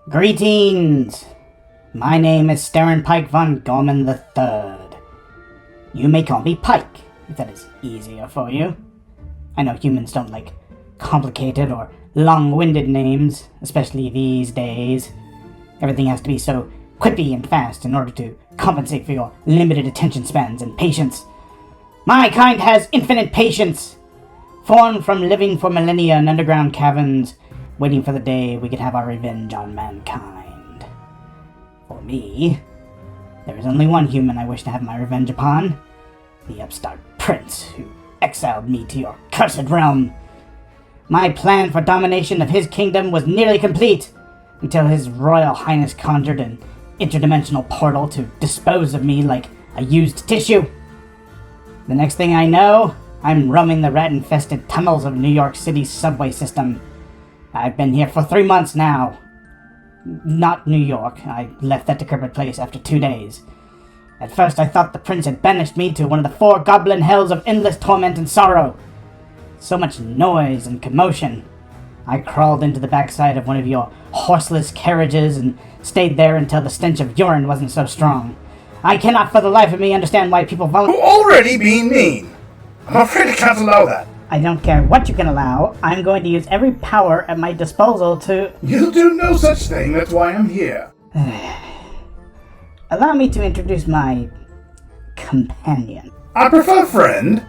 Greetings! My name is Starinpike Von Gormen III. You may call me Pike, if that is easier for you. I know humans don't like complicated or long-winded names, especially these days. Everything has to be so quippy and fast in order to compensate for your limited attention spans and patience. My kind has infinite patience, formed from living for millennia in underground caverns, waiting for the day we could have our revenge on mankind. For me, there is only one human I wish to have my revenge upon, the upstart prince who exiled me to your cursed realm. My plan for domination of his kingdom was nearly complete, until his royal highness conjured an interdimensional portal to dispose of me like a used tissue. The next thing I know, I'm roaming the rat-infested tunnels of New York City's subway system. I've been here for 3 months now. Not New York. I left that decrepit place after 2 days. At first I thought the prince had banished me to one of the 4 goblin hells of endless torment and sorrow. So much noise and commotion. I crawled into the backside of one of your horseless carriages and stayed there until the stench of urine wasn't so strong. I cannot for the life of me understand why people You're already being mean. I'm afraid I can't allow that. I don't care what you can allow. I'm going to use every power at my disposal to... You'll do no such thing. That's why I'm here. Allow me to introduce my companion. I prefer friend.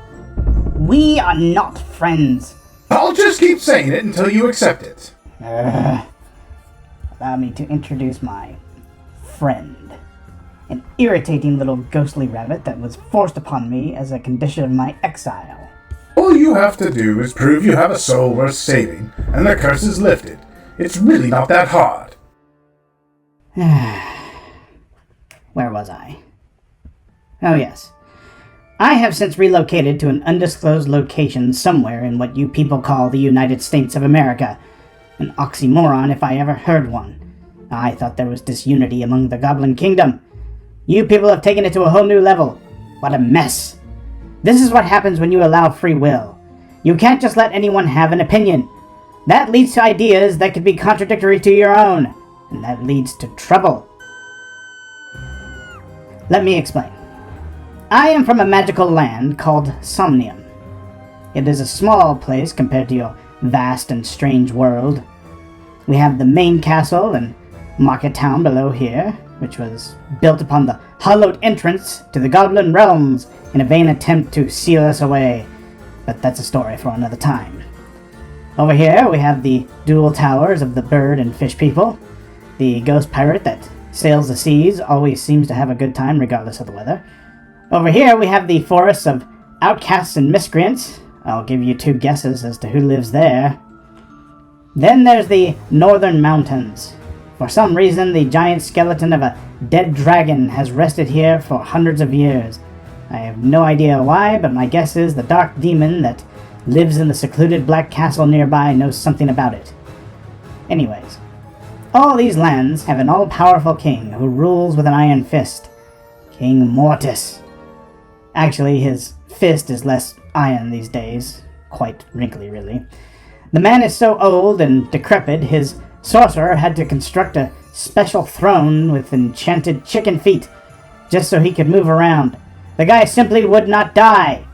We are not friends. I'll just keep saying it until you accept it. Allow me to introduce my friend. An irritating little ghostly rabbit that was forced upon me as a condition of my exile. All you have to do is prove you have a soul worth saving, and the curse is lifted. It's really not that hard. Where was I? Oh yes. I have since relocated to an undisclosed location somewhere in what you people call the United States of America. An oxymoron if I ever heard one. I thought there was disunity among the Goblin Kingdom. You people have taken it to a whole new level. What a mess. This is what happens when you allow free will. You can't just let anyone have an opinion. That leads to ideas that could be contradictory to your own, and that leads to trouble. Let me explain. I am from a magical land called Somnium. It is a small place compared to your vast and strange world. We have the main castle and market town below here, which was built upon the hollowed entrance to the Goblin realms in a vain attempt to seal us away, but that's a story for another time. Over here we have the dual towers of the bird and fish people. The ghost pirate that sails the seas always seems to have a good time regardless of the weather. Over here we have the forests of outcasts and miscreants. I'll give you 2 guesses as to who lives there. Then there's the northern mountains. For some reason, the giant skeleton of a dead dragon has rested here for hundreds of years. I have no idea why, but my guess is the dark demon that lives in the secluded black castle nearby knows something about it. Anyways, all these lands have an all-powerful king who rules with an iron fist. King Mortis. Actually, his fist is less iron these days. Quite wrinkly, really. The man is so old and decrepit, his sorcerer had to construct a special throne with enchanted chicken feet, just so he could move around. The guy simply would not die.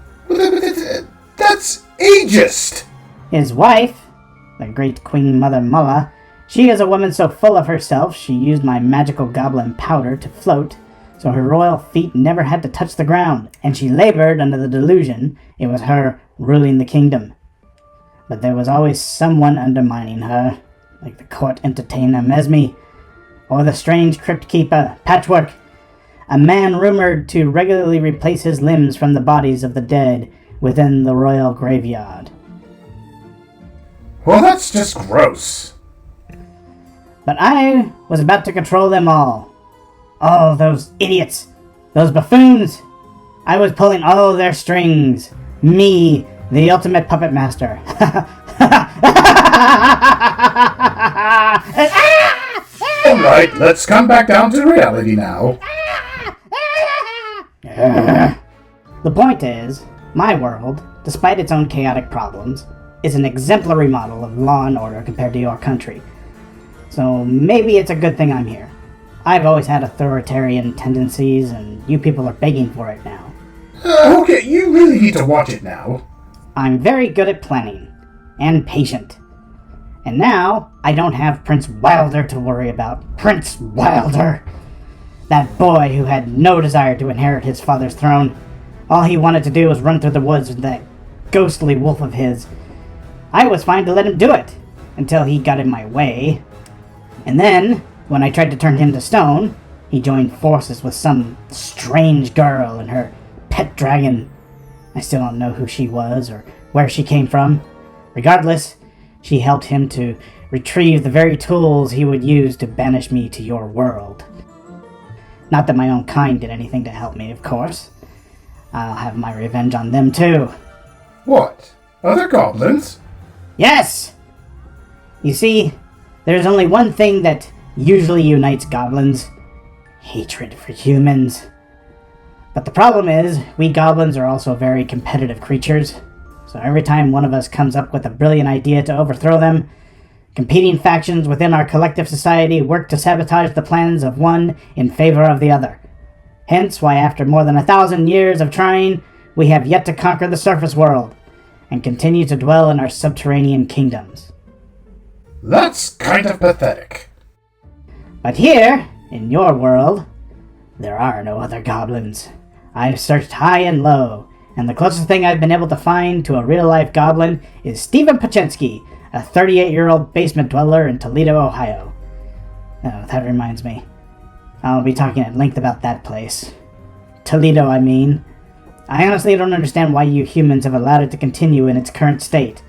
That's ageist! His wife, the great Queen Mother Mulla, she is a woman so full of herself she used my magical goblin powder to float, so her royal feet never had to touch the ground, and she labored under the delusion it was her ruling the kingdom. But there was always someone undermining her, like the court entertainer Mesme, or the strange crypt keeper Patchwork, a man rumored to regularly replace his limbs from the bodies of the dead within the royal graveyard. Well, that's just gross. But I was about to control them all. All those idiots, those buffoons. I was pulling all their strings. Me, the ultimate puppet master. Alright, let's come back down to reality now. The point is, my world, despite its own chaotic problems, is an exemplary model of law and order compared to your country. So maybe it's a good thing I'm here. I've always had authoritarian tendencies, and you people are begging for it now. Okay, you really need to watch it now. I'm very good at planning, and patient. And now, I don't have Prince Wilder to worry about. Prince Wilder! That boy who had no desire to inherit his father's throne. All he wanted to do was run through the woods with that ghostly wolf of his. I was fine to let him do it, until he got in my way. And then, when I tried to turn him to stone, he joined forces with some strange girl and her pet dragon. I still don't know who she was or where she came from. Regardless, she helped him to retrieve the very tools he would use to banish me to your world. Not that my own kind did anything to help me, of course. I'll have my revenge on them too. What? Other goblins? Yes! You see, there's only one thing that usually unites goblins. Hatred for humans. But the problem is, we goblins are also very competitive creatures. So every time one of us comes up with a brilliant idea to overthrow them, competing factions within our collective society work to sabotage the plans of one in favor of the other. Hence why after more than 1,000 years of trying, we have yet to conquer the surface world, and continue to dwell in our subterranean kingdoms. That's kind of pathetic. But here, in your world, there are no other goblins. I've searched high and low, and the closest thing I've been able to find to a real-life goblin is Stephen Paczynski, a 38-year-old basement dweller in Toledo, Ohio. Oh, that reminds me. I'll be talking at length about that place. Toledo, I mean. I honestly don't understand why you humans have allowed it to continue in its current state.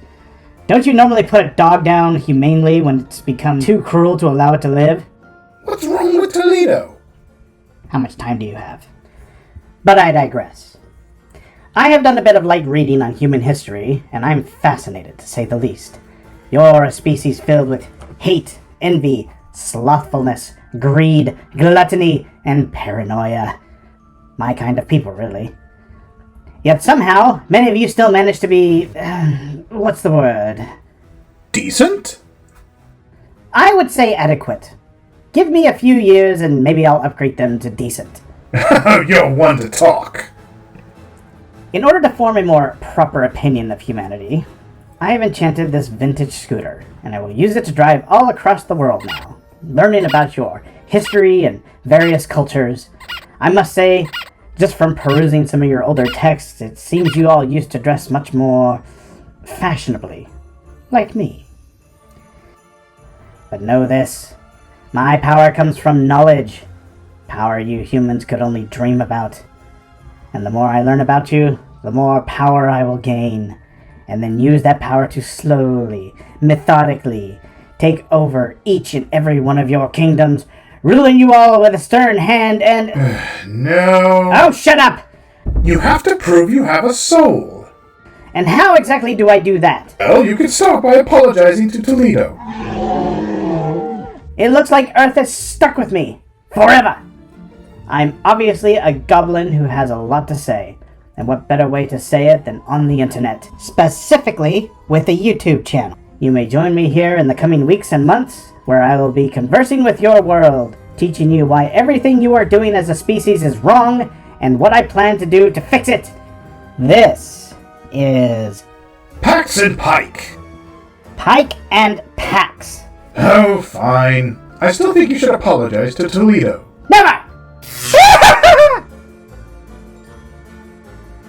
Don't you normally put a dog down humanely when it's become too cruel to allow it to live? What's wrong with Toledo? How much time do you have? But I digress. I have done a bit of light reading on human history, and I'm fascinated, to say the least. You're a species filled with hate, envy, slothfulness, greed, gluttony, and paranoia. My kind of people, really. Yet somehow, many of you still manage to be... what's the word? Decent? I would say adequate. Give me a few years and maybe I'll upgrade them to decent. You're one to talk. In order to form a more proper opinion of humanity, I have enchanted this vintage scooter, and I will use it to drive all across the world now, learning about your history and various cultures. I must say, just from perusing some of your older texts, it seems you all used to dress much more fashionably, like me. But know this, my power comes from knowledge, power you humans could only dream about. And the more I learn about you, the more power I will gain, and then use that power to slowly, methodically, take over each and every one of your kingdoms, ruling you all with a stern hand and... No. Oh, shut up! You have to prove you have a soul. And how exactly do I do that? Well, you can start by apologizing to Toledo. It looks like Earth is stuck with me. Forever! I'm obviously a goblin who has a lot to say. And what better way to say it than on the internet? Specifically, with a YouTube channel. You may join me here in the coming weeks and months, where I will be conversing with your world, teaching you why everything you are doing as a species is wrong, and what I plan to do to fix it. This is... Pax and Pike. Pike and Pax. Oh, fine. I still think you should apologize to Toledo. Never!